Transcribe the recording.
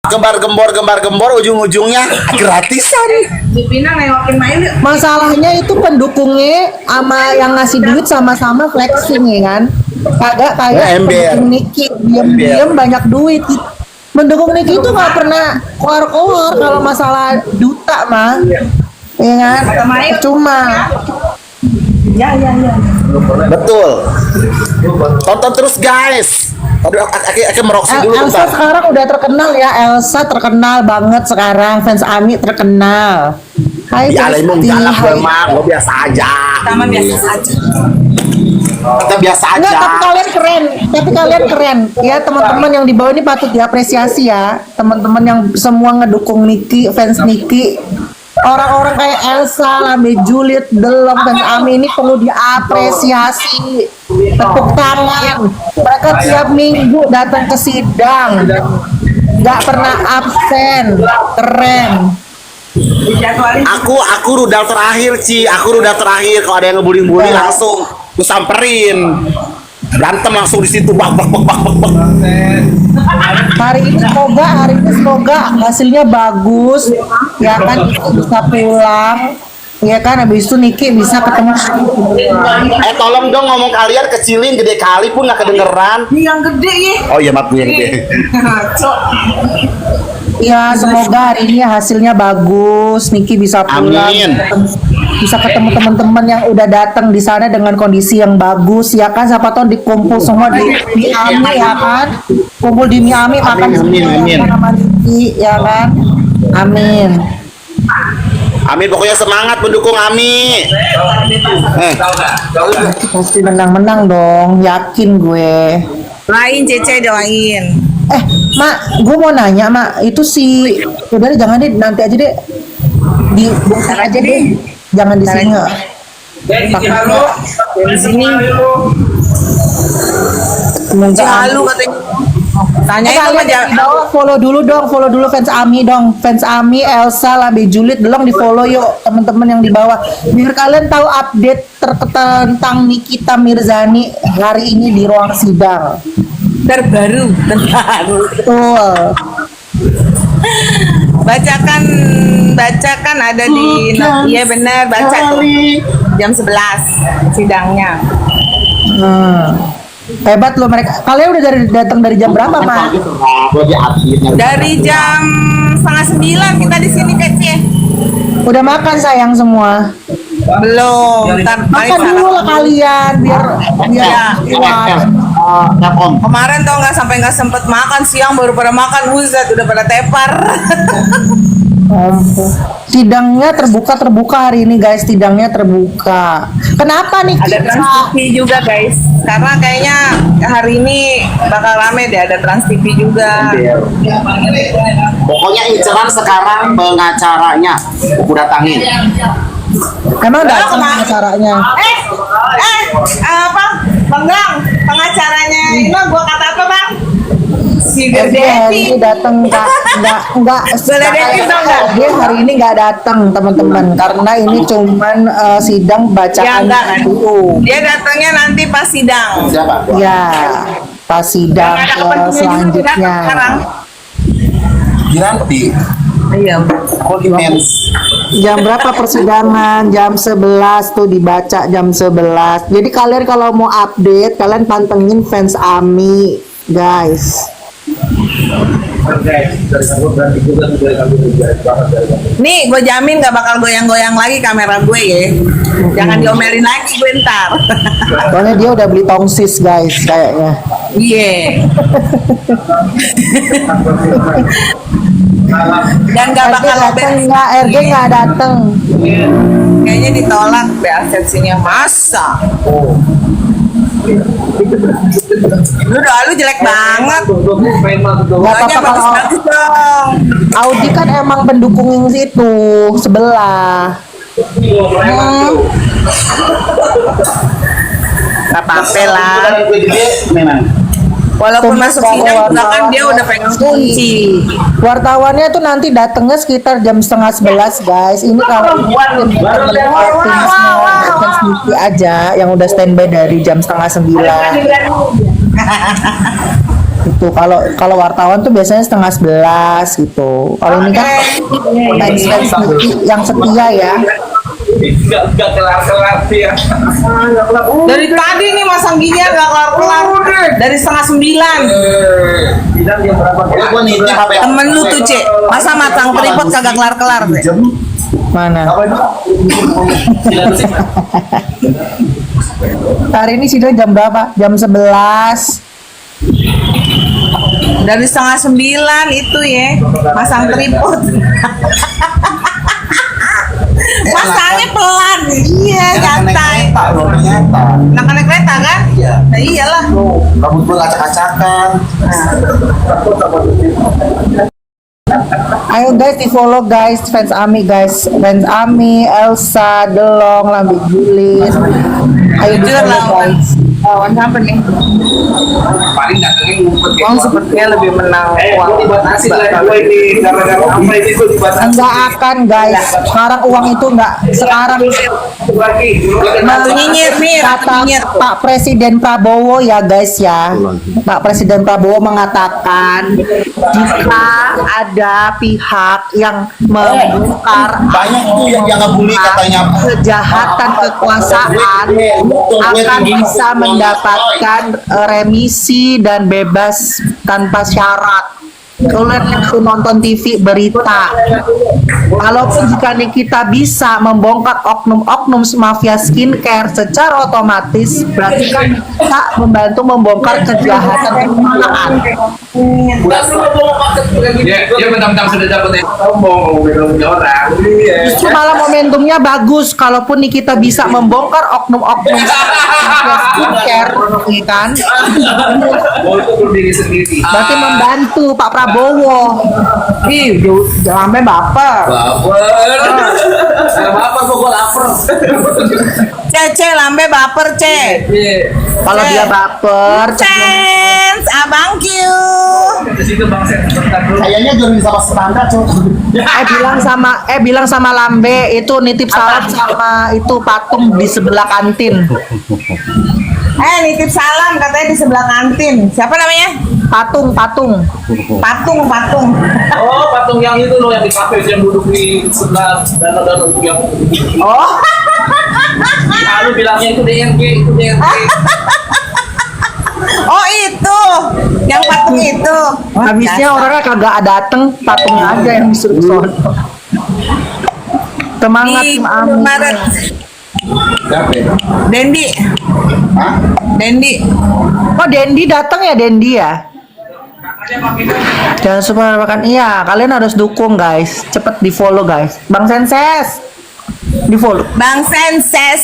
gembar-gembor ujung-ujungnya gratisan. Dipinang nengokin main yuk. Masalahnya itu pendukungnya sama yang ngasih duit sama-sama flexing ya kan. Kagak kayak Ember. pendukung Niki diam-diam banyak duit. Mendukung Niki itu nggak pernah keluar-keluar kalau masalah duta mah. Ya kan? Cuma Ya. Betul. Tonton terus guys. Aduh, aku meroksi dulu Elsa bentar. sekarang udah terkenal ya. Elsa terkenal banget sekarang. Fans Ami terkenal. Hai Ya, Lemong Besti, galak hai. memang, lo biasa aja. Taman biasa saja. Kita biasa Enggak, aja. tapi kalian keren. Tapi kalian keren. Ya, teman-teman yang di bawah ini patut diapresiasi ya. Teman-teman yang semua ngedukung Niki, fans Niki. Orang-orang kayak Elsa, Lambe Juliet, Delong, fans Ami ini perlu diapresiasi. Tepuk tangan. Mereka tiap minggu datang ke sidang. Nggak pernah absen. Keren. Dijadwalin. Aku rudal terakhir, Aku rudal terakhir. Kalau ada yang ngebully-bully langsung aku samperin. Berantem langsung di situ. Bak. Hari ini semoga hasilnya bagus. Ya kan, bisa pulang. Ya kan, habis itu Niki bisa ketemu. Tolong dong ngomong kalian kecilin, gede kali pun nggak kedengeran. Ini yang gede ya. Oh iya, maaf gue yang gede. Cok. Ya, semoga hari ini hasilnya bagus. Niki bisa pulang. Amin. Bisa ketemu teman-teman yang udah datang di sana dengan kondisi yang bagus ya kan. Siapa tahu dikumpul semua di Miami ya kan. Kumpul di Miami makan amin. sama Niki ya kan. Amin. Amin, pokoknya semangat mendukung Ami. Pasti menang-menang dong, yakin gue. Lain Cece doain. Mak, gue mau nanya, Mak, itu si udah deh, jangan deh, nanti aja deh. Bongkar aja deh. Jangan di sini. Takutnya Di sini. semoga Lalu katanya. Tanya itu kalian aja. di bawah follow dulu fans Ami dong. Fans Ami, Elsa, Lambe Juliet, Delong di follow yuk teman-teman yang di bawah. Biar kalian tahu update tentang Nikita Mirzani hari ini di ruang sidang. Terbaru. Betul. Bacakan ada di iya benar baca tuh jam 11 sidangnya. Hebat loh mereka. Kalian udah datang dari jam berapa, Ma? Dari jam 8:30 kita di sini Kece. Udah makan sayang semua. Belum. Ntar Makan dulu lah kalian biar kuat. Kemarin tau nggak sampai nggak sempet makan siang baru pada makan buset udah pada tepar. Sidangnya terbuka hari ini guys. Sidangnya terbuka. Kenapa nih? Ada Trans TV juga guys. Karena kayaknya hari ini bakal rame deh ada Trans TV juga. Pokoknya inceran sekarang pengacaranya aku datangin. Emang datang acaranya? Apa? Bang Gang, pengacaranya ini gua kata apa bang? Si Dia hari Devi. ini datang enggak Boleh Devi dong nggak? dia hari ini nggak datang teman-teman karena ini cuman sidang Ya bacaan enggak kan? dulu. Dia datangnya nanti pas sidang. Siapa? Ya, pas sidang Yang ada kepentingan juga selanjutnya. sekarang. Giranti. Iya. Kok imens? Jam berapa persidangan? Jam 11 tuh dibaca jam 11. Jadi kalian kalau mau update, kalian pantengin fans Ami, guys. Nih, gue jamin gak bakal goyang-goyang lagi kamera gue ya. Jangan diomelin lagi gue ntar. Soalnya dia udah beli tongsis, guys, kayaknya. Iya. Dan gak RG bakal dateng nggak? RG nggak dateng. kayaknya ditolak deh absensinya masa. Lu jelek banget. Nggak Makanya apa-apa kalau bagus-bagus dong. Audi kan emang pendukung situ sebelah. Gak apa-apa lah. Memang. Walaupun Tunggu masuk kalau sidang juga kan wartawan dia udah pegang kunci. Wartawannya tuh nanti datangnya sekitar jam 10:30 guys. Ini kalau fans Niki aja yang udah standby dari jam 8:30. Gitu. Kalau wartawan tuh biasanya 10:30 gitu. Kalau ini kan fans Niki yang setia ya. Nggak kelar-kelar sih ya. Dari tadi nih masang ginian nggak kelar-kelar. Dari 8:30. Bilang jam berapa? Gua nitip HP aku. Temen lu tuh, Cek. Masa matang tripod kagak kelar-kelar, Cek? Mana? Apa itu? Hari ini sidang jam berapa? Jam 11. Dari 8:30 itu ya, masang tripod. Masangnya pelan, iya santai. Ternyata. Nah, naik kereta kan? Iya. Nah iyalah. Rambut gua acak-acakan. Ayo guys di follow guys, fans Ami guys, fans Ami, Elsa, Delong, Lambe Julin. Ayo di Jujur follow lawan. guys. Lawan siapa nih? Paling datangnya ngumpet ya. Uang sepertinya lebih menang uang. Gua dibatasi lah gua ini gara-gara apa ini gua dibatasi. Enggak akan guys, sekarang uang itu enggak sekarang Lagi. Batu nyinyir, Mir. Batu kata nyinyir. Pak Presiden Prabowo ya guys ya. Pak Presiden Prabowo mengatakan jika ada pihak yang membongkar Banyak tuh yang ngebully katanya. kejahatan kekuasaan akan bisa mendapatkan remisi dan bebas tanpa syarat. Kalian yang nonton TV berita, kalaupun jika nih kita bisa membongkar oknum-oknum mafia skincare secara otomatis, berarti kan kita membantu membongkar kejahatan kekuasaan. Dia mentang-mentang sudah dapat ngomong orang. Iya. Justru malah momentumnya bagus, kalaupun nih kita bisa membongkar oknum-oknum mafia skincare, ya kan? Oh, itu berdiri sendiri. Berarti membantu Pak Prabowo. Ih, jangan sampai baper. Gak apa-apa kok gua lapar. Cece lambe baper, Ce. Kalau dia baper, Chance, abang Q. Di situ Bang Sen bentar dulu. Kayaknya jual sama standar, Cok. bilang sama Lambe itu nitip salam sama itu patung di sebelah kantin. Nitip salam katanya di sebelah kantin. Siapa namanya? Patung. Patung. Oh, patung yang itu loh yang di kafe yang duduk di sebelah danau-danau itu yang. Oh, Lalu bilangnya itu DNG, itu DNG. oh itu. Yang patung itu. Habisnya orangnya kagak dateng, patungnya aja yang disuruh sono. Semangat Di tim Ami. Maret. Dendi. Oh Dendi datang ya Dendi ya? Jangan lupa makan. Iya, kalian harus dukung guys. Cepet di follow guys. Bang Senses, di follow. Bang Senses.